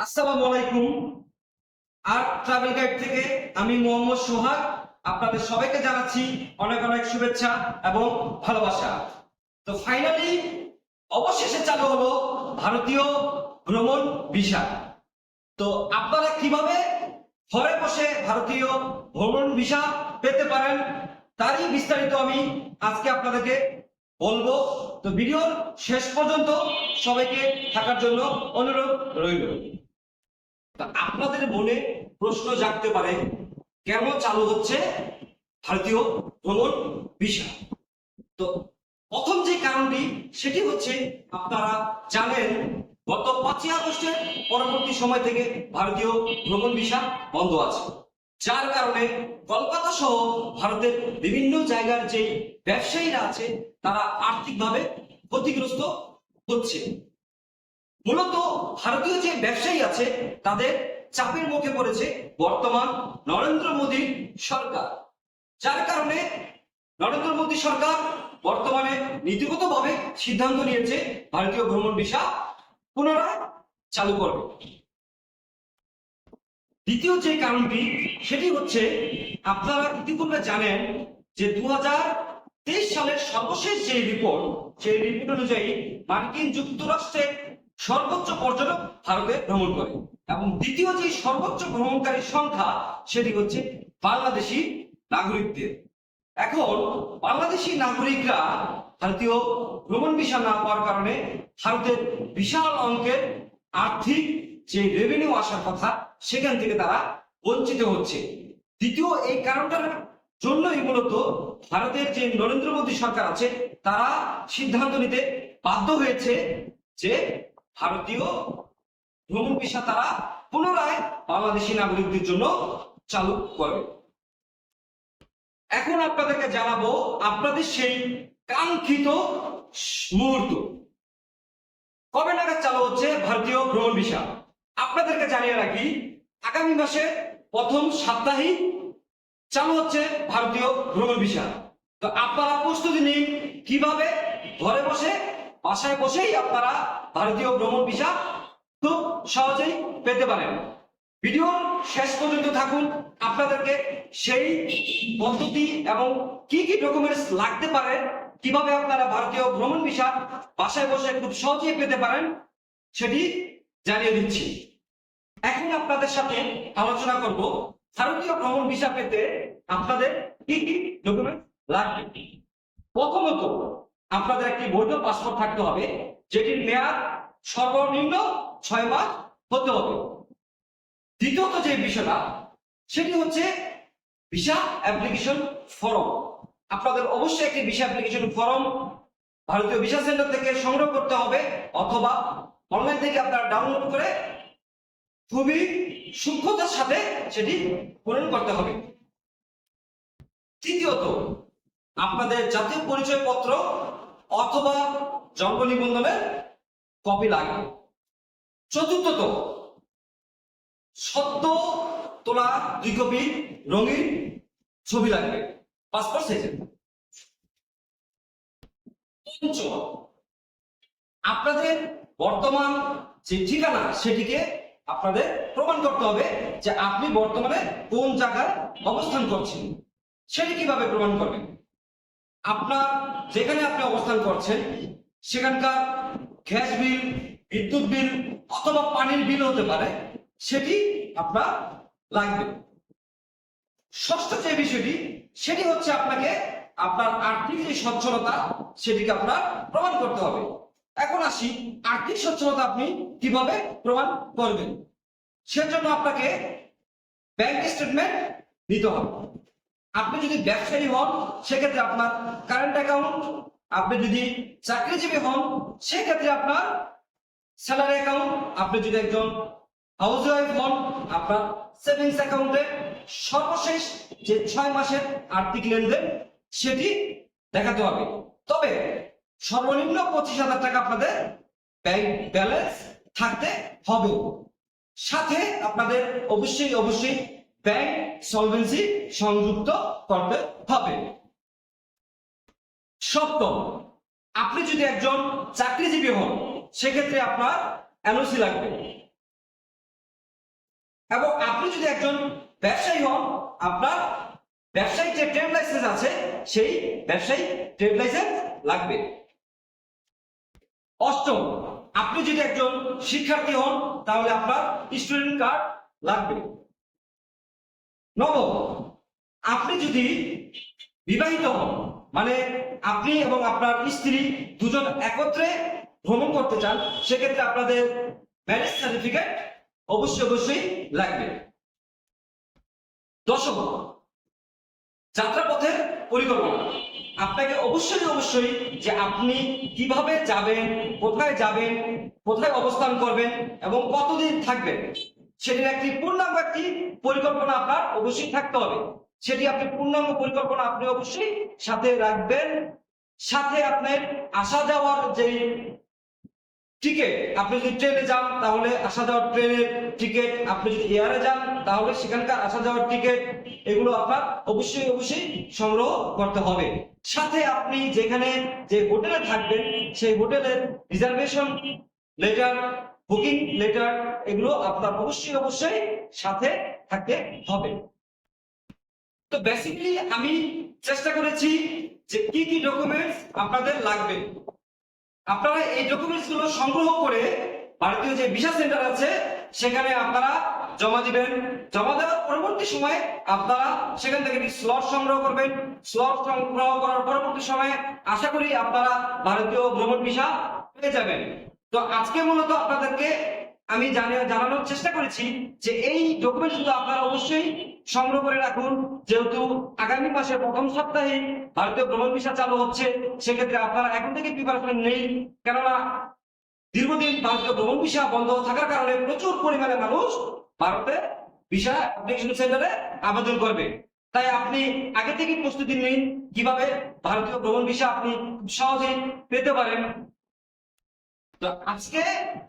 আসসালামু আলাইকুম। আর travel guide থেকে আমি মোহাম্মদ সোহাগ আপনাদের সবাইকে জানাচ্ছি অনেক অনেক শুভেচ্ছা এবং ভালোবাসা। তো ফাইনালি অবশেষে চালু হলো ভারতীয় ভ্রমণ ভিসা। তো আপনারা কিভাবে ঘরে বসে ভারতীয় ভ্রমণ ভিসা পেতে পারেন তারই বিস্তারিত আমি আজকে আপনাদেরকে বলবো। তো ভিডিওর শেষ পর্যন্ত সবাইকে থাকার জন্য অনুরোধ রইল। তা আপনাদের মনে প্রশ্ন জাগতে পারে, কেন চালু হচ্ছে ভারতীয় ভ্রমণ ভিসা? তো প্রথম যে কারণটি সেটি হচ্ছে, আপনারা জানেন গত 5ই আগস্টের পরবর্তী সময় থেকে ভারতীয় ভ্রমণ ভিসা বন্ধ আছে, যার কারণে কলকাতা সহ ভারতের বিভিন্ন জায়গার যে ব্যবসায়ীরা আছে তারা আর্থিকভাবে ক্ষতিগ্রস্ত হচ্ছে। মূলত ভারতীয় যে ব্যবসায়ী আছে তাদের চাপের মুখে পড়েছে বর্তমান নরেন্দ্র মোদীর সরকার, যার কারণে নরেন্দ্র মোদী সরকার বর্তমানে নীতিগতভাবে সিদ্ধান্ত নিয়েছে ভারতীয় ভ্রমণ ভিসা পুনরায় চালু করবে। দ্বিতীয় যে কারণটি সেটি হচ্ছে, আপনারা ইতিপূর্বে জানেন যে 2023 সালের সর্বশেষ যে রিপোর্ট, সেই রিপোর্ট অনুযায়ী মার্কিন যুক্তরাষ্ট্রের সর্বোচ্চ পর্যটক ভারতে ভ্রমণ করে, এবং দ্বিতীয় যে সর্বোচ্চ ভ্রমণকারীর সংখ্যা সেটি হচ্ছে বাংলাদেশি নাগরিকদের। এখন বাংলাদেশি নাগরিকরা ভারতীয় ভ্রমণ ভিসা না পাওয়ার কারণে ভারতের বিশাল অঙ্কের আর্থিক যে রেভিনিউ আসার কথা সেখান থেকে তারা বঞ্চিত হচ্ছে। দ্বিতীয় এই কারণটার জন্যই মূলত ভারতের যে নরেন্দ্র মোদী সরকার আছে তারা সিদ্ধান্ত নিতে বাধ্য হয়েছে যে ভারতীয় ভ্রমণ ভিসা তারা পুনরায় বাংলাদেশি নাগরিকদের জন্য চালু করবে। এখন আপনাদেরকে জানাবো আপনাদের সেই কাঙ্ক্ষিত মুহূর্ত কবে নাগাদ চালু হচ্ছে ভারতীয় ভ্রমণ ভিসা। আপনাদেরকে জানিয়ে রাখি, আগামী মাসের প্রথম সপ্তাহেই চালু হচ্ছে ভারতীয় ভ্রমণ ভিসা। তো আপনারা প্রস্তুতি নিন কিভাবে ঘরে বসে বাসায় বসেই আপনারা ভারতীয় ভ্রমণ ভিসা খুব সহজেই পেতে পারেন। ভিডিওর শেষ পর্যন্ত থাকুন, আপনাদেরকে সেই পদ্ধতি এবং কি কি ডকুমেন্টস লাগতে পারে, কিভাবে আপনারা ভারতীয় ভ্রমণ ভিসা বাসায় বসে খুব সহজেই পেতে পারেন সেটি জানিয়ে দিচ্ছি। এখন আপনাদের সাথে আলোচনা করব ভারতীয় ভ্রমণ ভিসা পেতে আপনাদের কি কি ডকুমেন্ট লাগবে। প্রথমত আপনাদের একটি বৈধ পাসপোর্ট থাকতে হবে, যেটির মেয়াদ সর্বনিম্ন 6 মাস হতে হবে। দ্বিতীয়ত যে বিষয়টা সেটি হচ্ছে ভিসা অ্যাপ্লিকেশন ফর্ম। আপনাদের অবশ্যই একটি ভিসা অ্যাপ্লিকেশন ফর্ম ভারতীয় ভিসা সেন্টার থেকে সংগ্রহ করতে হবে, অথবা অনলাইন থেকে আপনারা ডাউনলোড করে খুবই সূক্ষ্মতার সাথে সেটি পূরণ করতে হবে। তৃতীয়ত আপনাদের জাতীয় পরিচয়পত্র অথবা জন্ম নিবন্ধনের কপি লাগবে। চতুর্থত সদ্য তোলা 2 কপি রঙিন ছবি লাগবে, পাসপোর্ট সাইজের। পঞ্চম, আপনাদের বর্তমান যে ঠিকানা সেটিকে আপনাদের প্রমাণ করতে হবে যে আপনি বর্তমানে কোন জায়গায় অবস্থান করছেন। সেটি কিভাবে প্রমাণ করবেন? আপনার যেখানে আপনি অবস্থান করছেন সেখানকার গ্যাস বিল, বিদ্যুৎ বিল অথবা পানির বিল হতে পারে, সেটি আপনার লাগবে। ষষ্ঠ যে বিষয়টি সেটি হচ্ছে, আপনাকে আপনার আর্থিক যে সচ্ছলতা সেটিকে আপনার প্রমাণ করতে হবে। এখন আসি, আর্থিক সচ্ছলতা আপনি কিভাবে প্রমাণ করবেন। সেজন্য আপনাকে ব্যাংক স্টেটমেন্ট নিতে হবে। আপনি যদি ব্যবসায়ী হন সেক্ষেত্রে আপনার কারেন্ট অ্যাকাউন্ট, আপনি যদি চাকরিজীবী হন সেক্ষেত্রে আপনার স্যালারি অ্যাকাউন্ট, আপনি যদি একজন হাউস ওয়াইফ হন আপনার সেভিংস অ্যাকাউন্টে সর্বশেষ যে 6 মাসের আর্থিক লেনদেন সেটি দেখাতে হবে। তবে সর্বনিম্ন 25,000 টাকা আপনাদের ব্যাংক ব্যালেন্স থাকতে হবে। সাথে আপনাদের অবশ্যই ব্যাংক সলভেন্সি সংযুক্ত করতে হবে। সপ্তম, আপনি যদি একজন চাকরিজীবী হন সেক্ষেত্রে আপনার এনওসি লাগবে। এবং আপনি যদি একজন ব্যবসায়ী হন, আপনার ব্যবসায়িক যে ট্রেড লাইসেন্স আছে সেই ব্যবসায়িক ট্রেড লাইসেন্স লাগবে। অষ্টম, আপনি যদি একজন শিক্ষার্থী হন তাহলে আপনার স্টুডেন্ট কার্ড লাগবে। নবম, আপনি যদি বিবাহিত হন, মানে আপনি এবং আপনার স্ত্রী দুজন একত্রে ভ্রমণ করতে চান, সেক্ষেত্রে আপনাদের ম্যারেজ সার্টিফিকেট অবশ্যই লাগবে। দশম, যাত্রাপথের পরিকল্পনা। আপনাকে অবশ্যই যে আপনি কিভাবে যাবেন, কোথায় অবস্থান করবেন এবং কতদিন থাকবেন, সেটির একটি পূর্ণাঙ্গ একটি পরিকল্পনা আপনার অবশ্যই থাকতে হবে। সেটি আপনি পূর্ণাঙ্গ পরিকল্পনা আপনি অবশ্যই সাথে রাখবেন। সাথে আপনার আসা যাওয়ার যে টিকিট, আপনি যদি ট্রেনে যান তাহলে আসা যাওয়ার ট্রেনের টিকিট, আপনি যদি এয়ারে যান তাহলে সেখানকার আসা যাওয়ার টিকিট, এগুলো আপনার অবশ্যই সংগ্রহ করতে হবে। সাথে আপনি যেখানে যে হোটেলে থাকবেন সেই হোটেলের রিজার্ভেশন লেটার, বুকিং লেটার, এগুলো আপনার অবশ্যই সাথে থাকতে হবে। তো বেসিক্যালি আমি চেষ্টা করেছি যে কি কি ডকুমেন্টস আপনাদের লাগবে। আপনারা এই ডকুমেন্টস গুলো সংগ্রহ করে ভারতীয় যে ভিসা সেন্টার আছে সেখানে আপনারা জমা দিবেন। জমা দেওয়ার পরবর্তী সময়ে আপনারা সেখান থেকে স্লট সংগ্রহ করবেন। স্লট সংগ্রহ করার পরবর্তী সময়ে আশা করি আপনারা ভারতীয় ভ্রমণ ভিসা পেয়ে যাবেন। তো আজকে মূলত আপনাদেরকে আমি জানানোর চেষ্টা করেছি যে এই ডকুমেন্টস গুলো আপনারা অবশ্যই সংগ্রহ করে রাখুন, যেহেতু আগামী মাসের প্রথম সপ্তাহে ভারতীয় ভ্রমণ ভিসা চালু হচ্ছে। সেক্ষেত্রে আপনারা এখন থেকে প্রিপারেশন নেই, কেননা দীর্ঘদিন ভারতীয় ভ্রমণ ভিসা বন্ধ থাকার কারণে প্রচুর পরিমাণে মানুষ ভারতে ভিসা অ্যাপ্লিকেশন সেন্টারে আবেদন করবে। তাই আপনি আগে থেকে প্রস্তুতি নিন কিভাবে ভারতীয় ভ্রমণ ভিসা আপনি সহজেই পেতে পারেন। তো আজকে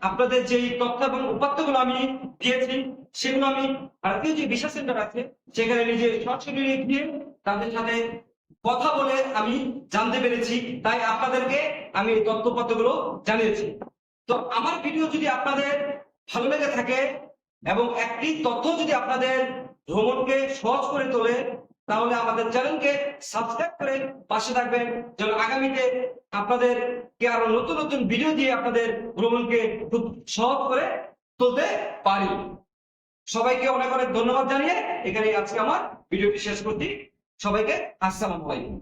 আপনাদের যে তথ্য এবং উপাত্তগুলো আমি দিয়েছি সেগুলো আমি ভারতীয় যে ভিসা সেন্টার আছে সেখানে নিজে সরাসরি গিয়ে তাদের সাথে কথা বলে আমি জানতে পেরেছি, তাই আপনাদেরকে আমি এই তথ্যপত্রগুলো জানিয়েছি। তো আমার ভিডিও যদি আপনাদের ভালো লেগে থাকে এবং একটি তথ্য যদি আপনাদের ভ্রমণকে সহজ করে তোলে, তাহলে আমাদের চ্যানেলকে সাবস্ক্রাইব করে পাশে থাকবেন, যেন আগামীতে আপনাদেরকে আরো নতুন ভিডিও দিয়ে আপনাদের ভ্রমণকে খুব সহজ করে তুলতে পারি। সবাইকে অনেক ধন্যবাদ জানিয়ে এখানে আজকে আমার ভিডিওটি শেষ করছি। সবাইকে আসসালামু আলাইকুম।